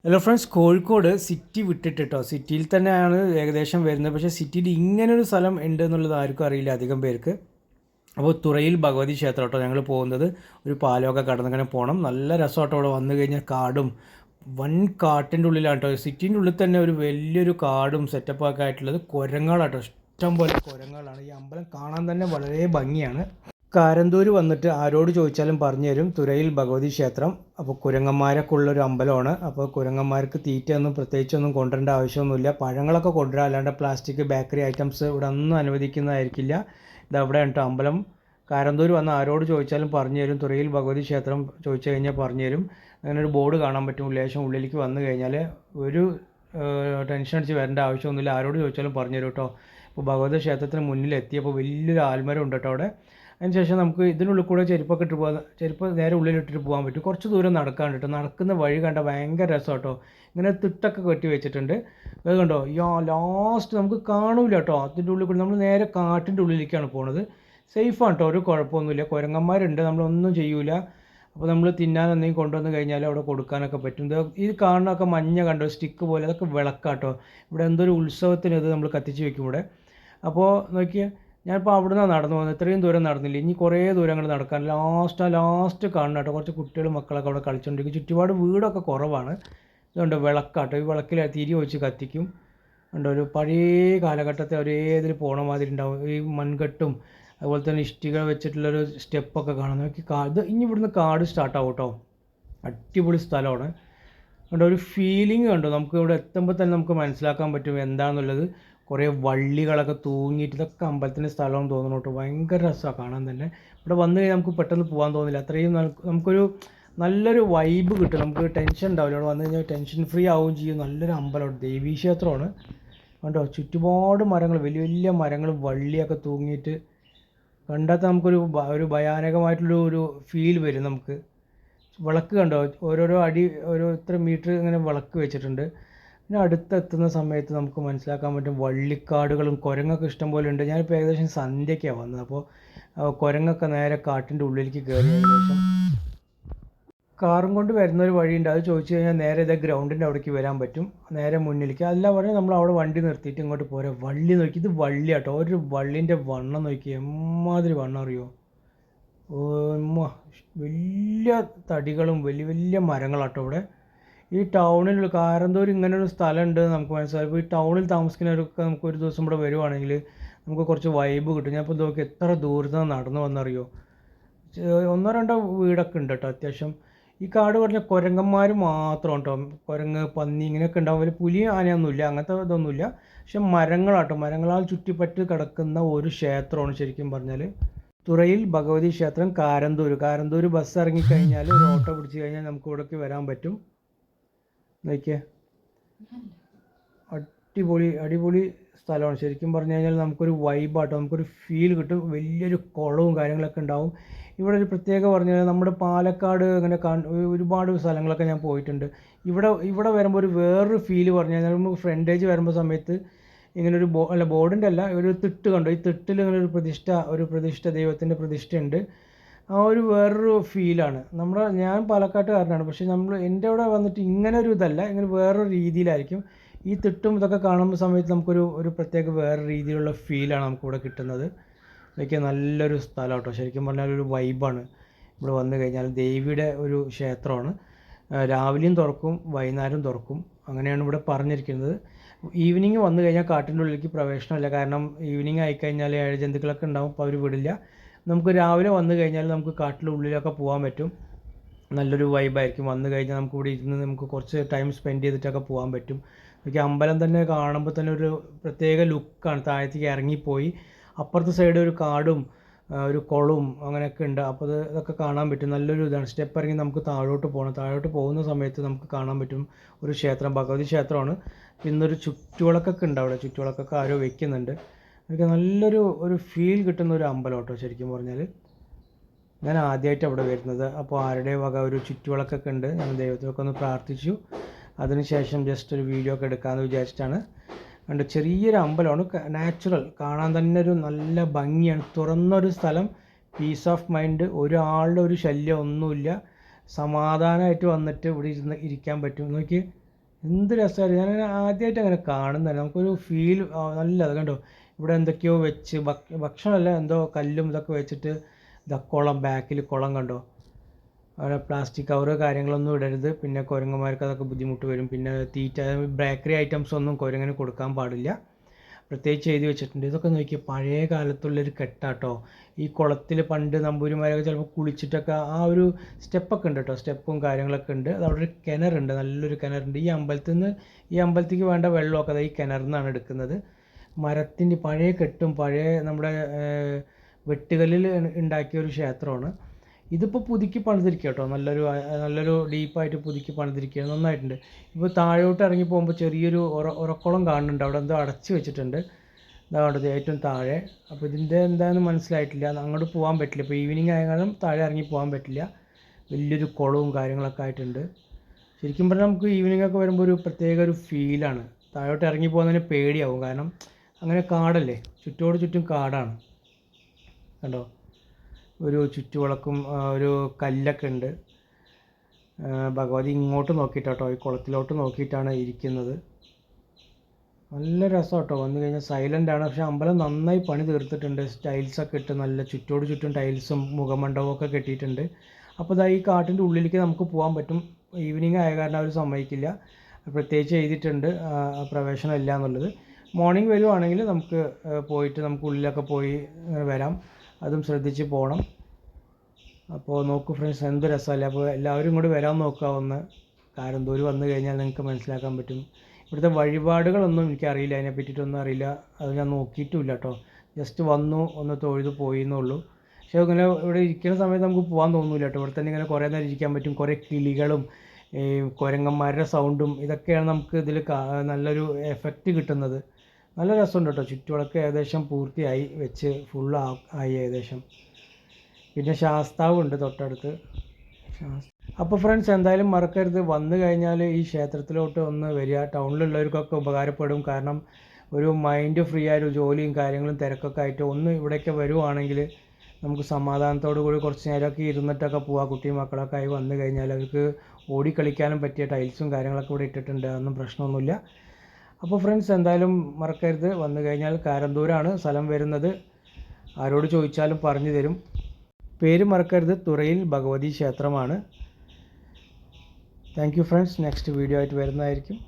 Hello friends, Kozhikode city വിട്ടിട്ട് കേട്ടോ, സിറ്റിയിൽ തന്നെയാണ് ഏകദേശം വരുന്നത്. പക്ഷേ സിറ്റിയിൽ ഇങ്ങനൊരു സ്ഥലം ഉണ്ട് എന്നുള്ളത് ആർക്കും അറിയില്ല അധികം പേർക്ക്. അപ്പോൾ തുറയിൽ ഭഗവതി ക്ഷേത്രം കേട്ടോ ഞങ്ങൾ പോകുന്നത്. ഒരു പാലമൊക്കെ കടന്നിങ്ങനെ പോകണം. നല്ല രസമാട്ടോ അവിടെ വന്നു കഴിഞ്ഞാൽ. കാടും വൻ കാട്ടിൻ്റെ ഉള്ളിലാണ് കേട്ടോ. സിറ്റീൻ്റെ ഉള്ളിൽ തന്നെ ഒരു വലിയൊരു കാടും സെറ്റപ്പൊക്കെ ആയിട്ടുള്ളത്. കുരങ്ങളാട്ടോ, ഇഷ്ടം പോലെ കുരങ്ങളാണ്. ഈ അമ്പലം കാണാൻ തന്നെ വളരെ ഭംഗിയാണ്. കാരന്തൂർ വന്നിട്ട് ആരോട് ചോദിച്ചാലും പറഞ്ഞു തരും തുരയിൽ ഭഗവതി ക്ഷേത്രം. അപ്പോൾ കുരങ്ങന്മാരൊക്കെ ഉള്ളൊരു അമ്പലമാണ്. അപ്പോൾ കുരങ്ങന്മാർക്ക് തീറ്റയൊന്നും പ്രത്യേകിച്ചൊന്നും കൊണ്ടുവരേണ്ട ആവശ്യമൊന്നുമില്ല. പഴങ്ങളൊക്കെ കൊണ്ടുവരാം, അല്ലാണ്ട് പ്ലാസ്റ്റിക് ബേക്കറി ഐറ്റംസ് ഇവിടെ ഒന്നും അനുവദിക്കുന്നതായിരിക്കില്ല. ഇതവിടെ കേട്ടോ അമ്പലം. കാരന്തൂർ വന്ന് ആരോട് ചോദിച്ചാലും പറഞ്ഞു തരും. തുരയിൽ ഭഗവതി ക്ഷേത്രം ചോദിച്ചു കഴിഞ്ഞാൽ പറഞ്ഞു തരും. അങ്ങനെ ഒരു ബോർഡ് കാണാൻ പറ്റും. ലേശം ഉള്ളിലേക്ക് വന്നു കഴിഞ്ഞാൽ ഒരു ടെൻഷൻ അടിച്ച് വരേണ്ട ആവശ്യമൊന്നുമില്ല. ആരോട് ചോദിച്ചാലും പറഞ്ഞു തരും കേട്ടോ. ഇപ്പോൾ ഭഗവതി ക്ഷേത്രത്തിന് മുന്നിൽ എത്തിയപ്പോൾ വലിയൊരു ആൽമരം ഉണ്ട് കേട്ടോ അവിടെ. അതിനുശേഷം നമുക്ക് ഇതിനുള്ളിൽ കൂടെ ചെരുപ്പൊക്കെ ഇട്ട് പോകാൻ, ചെരുപ്പ് നേരെ ഉള്ളിലിട്ടിട്ട് പോകാൻ പറ്റും. കുറച്ച് ദൂരം നടക്കാൻ കേട്ടോ. നടക്കുന്ന വഴി കണ്ട ഭയങ്കര രസം കേട്ടോ. ഇങ്ങനെ തിട്ടൊക്കെ കെട്ടി വെച്ചിട്ടുണ്ട്. അത് കണ്ടോ, ലാസ്റ്റ് നമുക്ക് കാണൂല കേട്ടോ. അതിൻ്റെ ഉള്ളിൽ കൂടി നമ്മൾ നേരെ കാട്ടിൻ്റെ ഉള്ളിലേക്കാണ് പോണത്. സേഫാണ് കേട്ടോ, ഒരു കുഴപ്പമൊന്നുമില്ല. കുരങ്ങന്മാരുണ്ട്, നമ്മളൊന്നും ചെയ്യൂല. അപ്പോൾ നമ്മൾ തിന്നാൻ എന്തെങ്കിലും കൊണ്ടുവന്ന് കഴിഞ്ഞാൽ അവിടെ കൊടുക്കാനൊക്കെ പറ്റും. ഈ കാണുന്നതൊക്കെ മഞ്ഞ കണ്ടോ, സ്റ്റിക്ക് പോലെ, അതൊക്കെ വിളക്കാട്ടോ. ഇവിടെ എന്തൊരു ഉത്സവത്തിന് ഇത് നമ്മൾ കത്തിച്ച് വെക്കും ഇവിടെ. അപ്പോൾ നോക്കിയാൽ ഞാനിപ്പോൾ അവിടെ നിന്നാണ് നടന്നു പോകുന്നത്. ഇത്രയും ദൂരം നടന്നില്ല, ഇനി കുറേ ദൂരങ്ങൾ നടക്കാൻ. ലാസ്റ്റ് കാണണം കേട്ടോ. കുറച്ച് കുട്ടികളും മക്കളൊക്കെ അവിടെ കളിച്ചുകൊണ്ടിരിക്കും. ചുറ്റുപാട് വീടൊക്കെ കുറവാണ്. ഇതുകൊണ്ട് വിളക്കാട്ടോ. ഈ വിളക്കിൽ തിരി വെച്ച് കത്തിക്കും. ഉണ്ട്, ഒരു പഴയ കാലഘട്ടത്തെ ഒരേ ഇതിൽ പോണ മാതിരി ഉണ്ടാവും. ഈ മൺകെട്ടും അതുപോലെ തന്നെ ഇഷ്ടിക വെച്ചിട്ടുള്ളൊരു സ്റ്റെപ്പൊക്കെ കാണാം. നോക്കി ഇത് ഇനി ഇവിടുന്ന് കാട് സ്റ്റാർട്ടാവും കേട്ടോ. അടിപൊളി സ്ഥലമാണ്. അതുകൊണ്ട് ഒരു ഫീലിംഗ് കണ്ടോ, നമുക്ക് ഇവിടെ എത്തുമ്പോൾ തന്നെ നമുക്ക് മനസ്സിലാക്കാൻ പറ്റും എന്താണെന്നുള്ളത്. കുറേ വള്ളികളൊക്കെ തൂങ്ങിയിട്ട്, ഇതൊക്കെ അമ്പലത്തിൻ്റെ സ്ഥലമെന്ന് തോന്നുന്നു കേട്ടോ. ഭയങ്കര രസമാണ് കാണാൻ തന്നെ. ഇവിടെ വന്നു കഴിഞ്ഞാൽ നമുക്ക് പെട്ടെന്ന് പോകാൻ തോന്നില്ല. അത്രയും നമുക്കൊരു നല്ലൊരു വൈബ് കിട്ടും. നമുക്ക് ടെൻഷൻ ഉണ്ടാവില്ല. ഇവിടെ വന്നു കഴിഞ്ഞാൽ ടെൻഷൻ ഫ്രീ ആവുകയും ചെയ്യും. നല്ലൊരു അമ്പലമാണ്, ദേവീക്ഷേത്രമാണ് കണ്ടോ. ചുറ്റുപാട് മരങ്ങൾ, വലിയ വലിയ മരങ്ങൾ, വള്ളിയൊക്കെ തൂങ്ങിയിട്ട് കണ്ടാൽ നമുക്കൊരു ഭയാനകമായിട്ടുള്ളൊരു ഫീൽ വരും നമുക്ക്. വിളക്ക് കണ്ടോ, ഓരോരോ അടി, ഓരോ ഇത്ര മീറ്റർ ഇങ്ങനെ വിളക്ക് വെച്ചിട്ടുണ്ട്. പിന്നെ അടുത്തെത്തുന്ന സമയത്ത് നമുക്ക് മനസ്സിലാക്കാൻ പറ്റും വള്ളിക്കാടുകളും കുരങ്ങൊക്കെ ഇഷ്ടം പോലെ ഉണ്ട്. ഞാനിപ്പോൾ ഏകദേശം സന്ധ്യയ്ക്കാണ് വന്നത്. അപ്പോൾ കുരങ്ങൊക്കെ നേരെ കാട്ടിൻ്റെ ഉള്ളിലേക്ക് കയറി. ഏകദേശം കാറും കൊണ്ട് വരുന്നൊരു വഴിയുണ്ട്. അത് ചോദിച്ചു കഴിഞ്ഞാൽ നേരെ ഇതേ ഗ്രൗണ്ടിൻ്റെ അവിടേക്ക് വരാൻ പറ്റും, നേരെ മുന്നിലേക്ക്. അല്ല പറഞ്ഞാൽ നമ്മൾ അവിടെ വണ്ടി നിർത്തിയിട്ട് ഇങ്ങോട്ട് പോരാ. വള്ളി നോക്കി, ഇത് വള്ളി കേട്ടോ. ഒരു വള്ളിൻ്റെ വണ്ണം നോക്കി, എമ്മാതിരി വണ്ണം അറിയോ. വലിയ തടികളും വലിയ വലിയ മരങ്ങളാട്ടോ ഇവിടെ. ഈ ടൗണിലുള്ള കാരന്തൂർ ഇങ്ങനെ ഒരു സ്ഥലം ഉണ്ട് നമുക്ക് മനസ്സിലായി. ഇപ്പോൾ ഈ ടൗണിൽ താമസിക്കുന്നവരൊക്കെ നമുക്ക് ഒരു ദിവസം ഇവിടെ വരുവാണെങ്കിൽ നമുക്ക് കുറച്ച് വൈബ് കിട്ടും. ഞാൻ ഇപ്പോൾ നോക്കി എത്ര ദൂരത്താണ് നടന്നു വന്നറിയോ. ഒന്നോ രണ്ടോ വീടൊക്കെ ഉണ്ട് കേട്ടോ അത്യാവശ്യം. ഈ കാട് പറഞ്ഞ കുരങ്ങന്മാർ മാത്രം കേട്ടോ. കുരങ്ങ്, പന്നി ഇങ്ങനെയൊക്കെ ഉണ്ടാവും. വലിയ പുലി, ആനയൊന്നുമില്ല, അങ്ങനത്തെ ഇതൊന്നുമില്ല. പക്ഷെ മരങ്ങളാട്ടോ. മരങ്ങളാൽ ചുറ്റിപ്പറ്റി കിടക്കുന്ന ഒരു ക്ഷേത്രമാണ് ശരിക്കും പറഞ്ഞാൽ. തുറയിൽ ഭഗവതി ക്ഷേത്രം, കാരന്തൂർ ബസ് ഇറങ്ങിക്കഴിഞ്ഞാൽ ഒരു ഓട്ടോ പിടിച്ച് കഴിഞ്ഞാൽ നമുക്ക് ഇവിടേക്ക് വരാൻ പറ്റും. നോക്കിയേ, അടിപൊളി സ്ഥലമാണ് ശരിക്കും പറഞ്ഞു കഴിഞ്ഞാൽ. നമുക്കൊരു വൈബാട്ടോ, നമുക്കൊരു ഫീൽ കിട്ടും. വലിയൊരു കുളവും കാര്യങ്ങളൊക്കെ ഉണ്ടാവും ഇവിടെ. ഒരു പ്രത്യേക പറഞ്ഞു കഴിഞ്ഞാൽ നമ്മുടെ പാലക്കാട് അങ്ങനെ ഒരുപാട് സ്ഥലങ്ങളൊക്കെ ഞാൻ പോയിട്ടുണ്ട്. ഇവിടെ വരുമ്പോൾ ഒരു വേറൊരു ഫീല് പറഞ്ഞു കഴിഞ്ഞാൽ, നമുക്ക് ഫ്രണ്ടേജ് വരുമ്പോൾ സമയത്ത് ഇങ്ങനൊരു ബോർഡിൻ്റെ അല്ല, ഒരു തിട്ട് കണ്ടോ. ഈ തിട്ടിൽ ഇങ്ങനെ ഒരു പ്രതിഷ്ഠ ദൈവത്തിൻ്റെ പ്രതിഷ്ഠയുണ്ട്. ആ ഒരു വേറൊരു ഫീലാണ്. ഞാൻ പാലക്കാട്ടുകാരനാണ്, പക്ഷേ എൻ്റെ അവിടെ വന്നിട്ട് ഇങ്ങനെ ഒരു ഇതല്ല, ഇങ്ങനെ വേറൊരു രീതിയിലായിരിക്കും. ഈ തിട്ടും ഇതൊക്കെ കാണുമ്പോൾ സമയത്ത് നമുക്കൊരു പ്രത്യേക വേറെ രീതിയിലുള്ള ഫീലാണ് നമുക്കിവിടെ കിട്ടുന്നത്. ഇതൊക്കെ നല്ലൊരു സ്ഥലം കേട്ടോ. ശരിക്കും പറഞ്ഞാൽ ഒരു വൈബാണ് ഇവിടെ വന്നു കഴിഞ്ഞാൽ. ദേവിയുടെ ഒരു ക്ഷേത്രമാണ്. രാവിലെയും തുറക്കും, വൈകുന്നേരം തുറക്കും, അങ്ങനെയാണ് ഇവിടെ പറഞ്ഞിരിക്കുന്നത്. ഈവനിങ് വന്നു കഴിഞ്ഞാൽ കാട്ടിൻ്റെ ഉള്ളിലേക്ക് പ്രവേശനമില്ല. കാരണം ഈവനിങ് ആയിക്കഴിഞ്ഞാൽ ജന്തുക്കളൊക്കെ ഉണ്ടാവും, അപ്പോൾ അവർ വിടില്ല. നമുക്ക് രാവിലെ വന്നു കഴിഞ്ഞാൽ നമുക്ക് കാട്ടിൻ്റെ ഉള്ളിലൊക്കെ പോകാൻ പറ്റും. നല്ലൊരു വൈബായിരിക്കും. വന്നു കഴിഞ്ഞാൽ നമുക്ക് ഇവിടെ ഇരുന്ന് നമുക്ക് കുറച്ച് ടൈം സ്പെൻഡ് ചെയ്തിട്ടൊക്കെ പോകാൻ പറ്റും. എനിക്ക് അമ്പലം തന്നെ കാണുമ്പോൾ തന്നെ ഒരു പ്രത്യേക ലുക്കാണ്. താഴത്തേക്ക് ഇറങ്ങിപ്പോയി അപ്പുറത്തെ സൈഡ് ഒരു കാടും ഒരു കുളവും അങ്ങനെയൊക്കെ ഉണ്ട്. അപ്പോൾ ഇതൊക്കെ കാണാൻ പറ്റും. നല്ലൊരു ഇതാണ്. സ്റ്റെപ്പ് ഇറങ്ങി നമുക്ക് താഴോട്ട് പോകണം. താഴോട്ട് പോകുന്ന സമയത്ത് നമുക്ക് കാണാൻ പറ്റും ഒരു ക്ഷേത്രം, ഭഗവതി ക്ഷേത്രമാണ്. പിന്നൊരു ചുറ്റുവിളക്കൊക്കെ ഉണ്ട് അവിടെ. ചുറ്റുവിളക്കൊക്കെ ആരോ വെക്കുന്നുണ്ട്. എനിക്ക് നല്ലൊരു ഫീൽ കിട്ടുന്ന ഒരു അമ്പലം കേട്ടോ ശരിക്കും പറഞ്ഞാൽ. ഞാൻ ആദ്യമായിട്ട് അവിടെ വരുന്നത്. അപ്പോൾ ആരുടെ വക ഒരു ചുറ്റുവിളക്കൊക്കെ ഉണ്ട്. ഞാൻ ദൈവത്തിനൊക്കെ ഒന്ന് പ്രാർത്ഥിച്ചു. അതിനുശേഷം ജസ്റ്റ് ഒരു വീഡിയോ ഒക്കെ എടുക്കാമെന്ന് വിചാരിച്ചിട്ടാണ്. ഉണ്ട്, ചെറിയൊരു അമ്പലമാണ്. നാച്ചുറൽ, കാണാൻ തന്നെ ഒരു നല്ല ഭംഗിയാണ്. തുറന്നൊരു സ്ഥലം, പീസ് ഓഫ് മൈൻഡ്, ഒരാളുടെ ഒരു ശല്യം ഒന്നുമില്ല. സമാധാനമായിട്ട് വന്നിട്ട് ഇവിടെ ഇരിക്കാൻ പറ്റും. നോക്കി, എന്ത് രസമാണ്. ഞാൻ ആദ്യമായിട്ട് അങ്ങനെ കാണുന്നതല്ല, നമുക്കൊരു ഫീൽ നല്ലത് കണ്ടോ. ഇവിടെ എന്തൊക്കെയോ വെച്ച് ഭക്ഷണമല്ല, എന്തോ കല്ലും ഇതൊക്കെ വെച്ചിട്ട് ഇതാ കുളം, ബാക്കിൽ കുളം കണ്ടോ. അവിടെ പ്ലാസ്റ്റിക് കവറ് കാര്യങ്ങളൊന്നും ഇടരുത്, പിന്നെ കുരങ്ങന്മാർക്ക് അതൊക്കെ ബുദ്ധിമുട്ട് വരും. പിന്നെ തീറ്റ ബേക്കറി ഐറ്റംസ് ഒന്നും കുരങ്ങിന് കൊടുക്കാൻ പാടില്ല, പ്രത്യേകിച്ച് എഴുതി വെച്ചിട്ടുണ്ട്. ഇതൊക്കെ നോക്കി പഴയ കാലത്തുള്ളൊരു കെട്ടാട്ടോ. ഈ കുളത്തിൽ പണ്ട് നമ്പൂരിമാരൊക്കെ ചിലപ്പോൾ കുളിച്ചിട്ടൊക്കെ ആ ഒരു സ്റ്റെപ്പൊക്കെ ഉണ്ട് കേട്ടോ, സ്റ്റെപ്പും കാര്യങ്ങളൊക്കെ ഉണ്ട്. അത് അവിടെ ഒരു കിണറുണ്ട്, നല്ലൊരു കിണറുണ്ട്. ഈ അമ്പലത്തിൽ നിന്ന് ഈ അമ്പലത്തേക്ക് വേണ്ട വെള്ളമൊക്കെ അത് ഈ കിണറിൽ നിന്നാണ് എടുക്കുന്നത്. മരത്തിൻ്റെ പഴയ കെട്ടും പഴയ നമ്മുടെ വെട്ടുകല്ലിൽ ഉണ്ടാക്കിയ ഒരു ക്ഷേത്രമാണ്. ഇതിപ്പോൾ പുതുക്കി പണിതിരിക്കുക കേട്ടോ, നല്ലൊരു ഡീപ്പായിട്ട് പുതുക്കി പണിതിരിക്കുക, നന്നായിട്ടുണ്ട്. ഇപ്പോൾ താഴോട്ട് ഇറങ്ങി പോകുമ്പോൾ ചെറിയൊരു ഉറക്കുളം കാണുന്നുണ്ട്, അവിടെ എന്തോ അടച്ചു വെച്ചിട്ടുണ്ട്. ഇതാണ്ടത് ഏറ്റവും താഴെ. അപ്പോൾ ഇതിൻ്റെ എന്താണെന്ന് മനസ്സിലായിട്ടില്ല, അങ്ങോട്ട് പോകാൻ പറ്റില്ല. ഇപ്പോൾ ഈവനിങ് ആയ കാരണം താഴെ ഇറങ്ങി പോകാൻ പറ്റില്ല. വലിയൊരു കുളവും കാര്യങ്ങളൊക്കെ ആയിട്ടുണ്ട്. ശരിക്കും പറഞ്ഞാൽ നമുക്ക് ഈവനിങ് ഒക്കെ വരുമ്പോൾ ഒരു പ്രത്യേക ഒരു ഫീലാണ്. താഴോട്ട് ഇറങ്ങി പോകുന്നതിന് പേടിയാവും, കാരണം അങ്ങനെ കാടല്ലേ, ചുറ്റോട് ചുറ്റും കാടാണ് കണ്ടോ. ഒരു ചുറ്റുവിളക്കും ഒരു കല്ലൊക്കെ ഉണ്ട്. ഭഗവതി ഇങ്ങോട്ട് നോക്കിയിട്ടാട്ടോ, ഈ കുളത്തിലോട്ട് നോക്കിയിട്ടാണ് ഇരിക്കുന്നത്. നല്ല രസം കേട്ടോ, വന്നു കഴിഞ്ഞാൽ സൈലൻ്റാണ്. പക്ഷേ അമ്പലം നന്നായി പണി തീർത്തിട്ടുണ്ട്, ടൈൽസൊക്കെ ഇട്ട് നല്ല ചുറ്റോട് ചുറ്റും ടൈൽസും മുഖമണ്ഡപവും ഒക്കെ കെട്ടിയിട്ടുണ്ട്. അപ്പോൾ ഇതാ ഈ കാട്ടിൻ്റെ ഉള്ളിലേക്ക് നമുക്ക് പോകാൻ പറ്റും. ഈവനിങ് ആയ കാരണം അവർ സമ്മതിക്കില്ല, പ്രത്യേകിച്ച് എഴുതിയിട്ടുണ്ട് പ്രവേശനം ഇല്ല എന്നുള്ളത്. മോർണിംഗ് വരുവാണെങ്കിൽ നമുക്ക് പോയിട്ട് നമുക്ക് ഉള്ളിലൊക്കെ പോയി വരാം, അതും ശ്രദ്ധിച്ച് പോകണം. അപ്പോൾ നോക്കൂ ഫ്രണ്ട്സ്, എന്ത് രസമല്ലേ. അപ്പോൾ എല്ലാവരും ഇങ്ങോട്ട് വരാൻ നോക്കുക ഒന്ന്. കാരന്തൂർ വന്നു കഴിഞ്ഞാൽ നിങ്ങൾക്ക് മനസ്സിലാക്കാൻ പറ്റും. ഇവിടുത്തെ വഴിപാടുകളൊന്നും എനിക്കറിയില്ല, അതിനെ പറ്റിയിട്ടൊന്നും അറിയില്ല, അത് ഞാൻ നോക്കിയിട്ടുമില്ല കേട്ടോ. ജസ്റ്റ് വന്നു, ഒന്ന് തൊഴുത് പോയി എന്നുള്ളൂ. പക്ഷേ ഇങ്ങനെ ഇവിടെ ഇരിക്കുന്ന സമയത്ത് നമുക്ക് പോകാൻ തോന്നില്ല കേട്ടോ. ഇവിടെ തന്നെ ഇങ്ങനെ കുറേ നേരം ഇരിക്കാൻ പറ്റും. കുറേ കിളികളും ഈ കുരങ്ങന്മാരുടെ സൗണ്ടും ഇതൊക്കെയാണ് നമുക്ക് ഇതിൽ നല്ലൊരു എഫക്റ്റ് കിട്ടുന്നത്. നല്ല രസമുണ്ട് കേട്ടോ. ചുറ്റുവിളക്ക് ഏകദേശം പൂർത്തിയായി, വെച്ച് ഫുൾ ആയി ഏകദേശം. പിന്നെ ശാസ്താവുണ്ട് തൊട്ടടുത്ത്. അപ്പോൾ ഫ്രണ്ട്സ്, എന്തായാലും മറക്കരുത്, വന്നു കഴിഞ്ഞാൽ ഈ ക്ഷേത്രത്തിലോട്ട് ഒന്ന് വരിക. ടൗണിലുള്ളവർക്കൊക്കെ ഉപകാരപ്പെടും, കാരണം ഒരു മൈൻഡ് ഫ്രീ ആയൊരു ജോലിയും കാര്യങ്ങളും തിരക്കൊക്കെ ആയിട്ട് ഒന്ന് ഇവിടേക്ക് വരുവാണെങ്കിൽ നമുക്ക് സമാധാനത്തോടു കൂടി കുറച്ച് നേരമൊക്കെ ഇരുന്നിട്ടൊക്കെ പോവാം. കുട്ടിയും മക്കളൊക്കെ ആയി വന്നു കഴിഞ്ഞാൽ അവർക്ക് ഓടിക്കളിക്കാനും പറ്റിയ ടൈൽസും കാര്യങ്ങളൊക്കെ ഇവിടെ ഇട്ടിട്ടുണ്ട്, അതൊന്നും പ്രശ്നമൊന്നുമില്ല. അപ്പോൾ ഫ്രണ്ട്സ്, എന്തായാലും മറക്കരുത്, വന്നു കഴിഞ്ഞാൽ കാരന്തൂരാണ് സ്ഥലം വരുന്നത്. ആരോട് ചോദിച്ചാലും പറഞ്ഞു തരും. പേര് മറക്കരുത്, തുറയിൽ ഭഗവതി ക്ഷേത്രമാണ്. Thank you friends, next video ആയിട്ട് വരുന്നതായിരിക്കും.